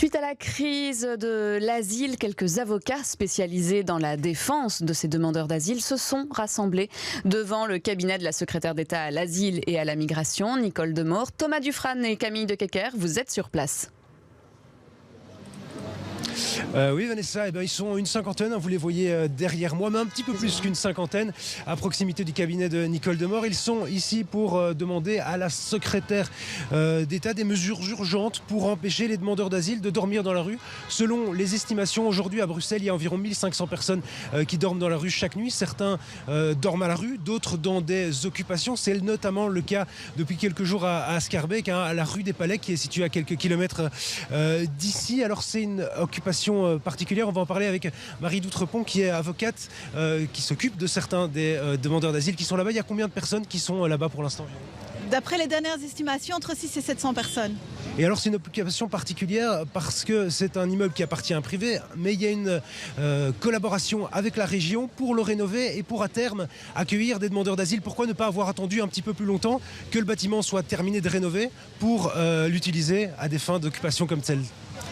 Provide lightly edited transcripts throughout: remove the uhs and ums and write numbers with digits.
Suite à la crise de l'asile, quelques avocats spécialisés dans la défense de ces demandeurs d'asile se sont rassemblés devant le cabinet de la secrétaire d'État à l'asile et à la migration, Nicole Demore. Thomas Dufrane et Camille Dekecker, vous êtes sur place. Oui Vanessa, ils sont une cinquantaine, vous les voyez derrière moi, mais un petit peu plus qu'une cinquantaine à proximité du cabinet de Nicole Demore. Ils sont ici pour demander à la secrétaire d'État des mesures urgentes pour empêcher les demandeurs d'asile de dormir dans la rue. Selon les estimations, aujourd'hui à Bruxelles, il y a environ 1500 personnes qui dorment dans la rue chaque nuit. Certains dorment à la rue, d'autres dans des occupations. C'est notamment le cas depuis quelques jours à Schaerbeek, à la rue des Palais, qui est située à quelques kilomètres d'ici. Alors c'est une occupation particulière. On va en parler avec Marie d'Outrepont, qui est avocate, qui s'occupe de certains des demandeurs d'asile qui sont là-bas. Il y a combien de personnes qui sont là-bas pour l'instant? D'après les dernières estimations, entre 6 et 700 personnes. Et alors c'est une occupation particulière parce que c'est un immeuble qui appartient à un privé, mais il y a une collaboration avec la région pour le rénover et pour à terme accueillir des demandeurs d'asile. Pourquoi ne pas avoir attendu un petit peu plus longtemps que le bâtiment soit terminé de rénover pour l'utiliser à des fins d'occupation comme celle?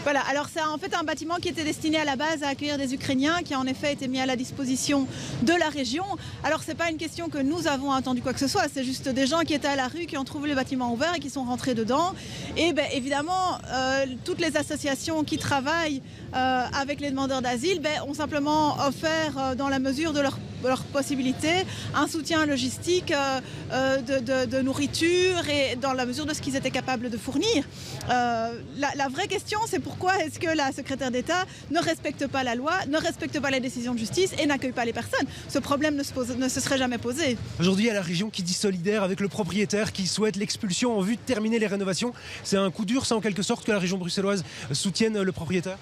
Voilà, alors c'est en fait un bâtiment qui était destiné à la base à accueillir des Ukrainiens, qui a en effet été mis à la disposition de la région. Alors c'est pas une question que nous avons attendu quoi que ce soit, c'est juste des gens qui étaient à la rue, qui ont trouvé le bâtiment ouvert et qui sont rentrés dedans. Et évidemment, toutes les associations qui travaillent avec les demandeurs d'asile ont simplement offert, dans la mesure de leurs possibilités, un soutien logistique de nourriture et dans la mesure de ce qu'ils étaient capables de fournir. La vraie question, c'est pourquoi est-ce que la secrétaire d'État ne respecte pas la loi, ne respecte pas les décisions de justice et n'accueille pas les personnes? Ce problème ne se serait jamais posé. Aujourd'hui, il y a la région qui dit solidaire avec le propriétaire qui souhaite l'expulsion en vue de terminer les rénovations. C'est un coup dur, ça, en quelque sorte, que la région bruxelloise soutienne le propriétaire?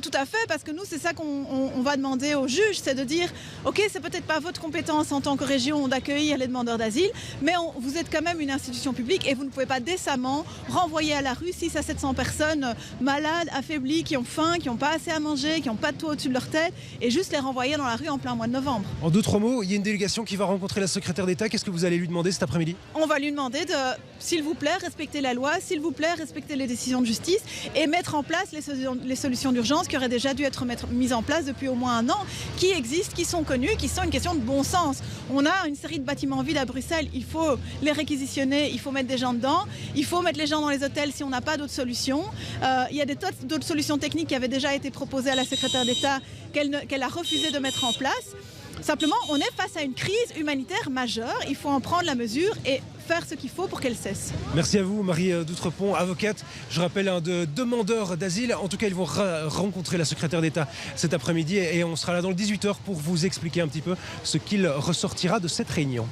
Tout à fait, parce que nous, c'est ça qu'on va demander aux juges, c'est de dire, ok, c'est peut-être pas votre compétence en tant que région d'accueillir les demandeurs d'asile, mais vous êtes quand même une institution publique et vous ne pouvez pas décemment renvoyer à la rue 6 à 700 personnes malades, affaiblies, qui ont faim, qui n'ont pas assez à manger, qui n'ont pas de toit au-dessus de leur tête, et juste les renvoyer dans la rue en plein mois de novembre. En 2-3 mots, il y a une délégation qui va rencontrer la secrétaire d'État. Qu'est-ce que vous allez lui demander cet après-midi? On va lui demander de, s'il vous plaît, respecter la loi, s'il vous plaît, respecter les décisions de justice et mettre en place les solutions d'urgence qui auraient déjà dû être mises en place depuis au moins un an, qui existent, qui sont connues, qui sont une question de bon sens. On a une série de bâtiments vides à Bruxelles, il faut les réquisitionner, il faut mettre des gens dedans, il faut mettre les gens dans les hôtels si on n'a pas d'autres solutions. Il y a d'autres solutions techniques qui avaient déjà été proposées à la secrétaire d'État qu'elle a refusé de mettre en place. Simplement, on est face à une crise humanitaire majeure, il faut en prendre la mesure et faire ce qu'il faut pour qu'elle cesse. Merci à vous, Marie d'Outrepont, avocate, je rappelle, un de demandeurs d'asile. En tout cas, ils vont rencontrer la secrétaire d'État cet après-midi et on sera là dans le 18h pour vous expliquer un petit peu ce qu'il ressortira de cette réunion.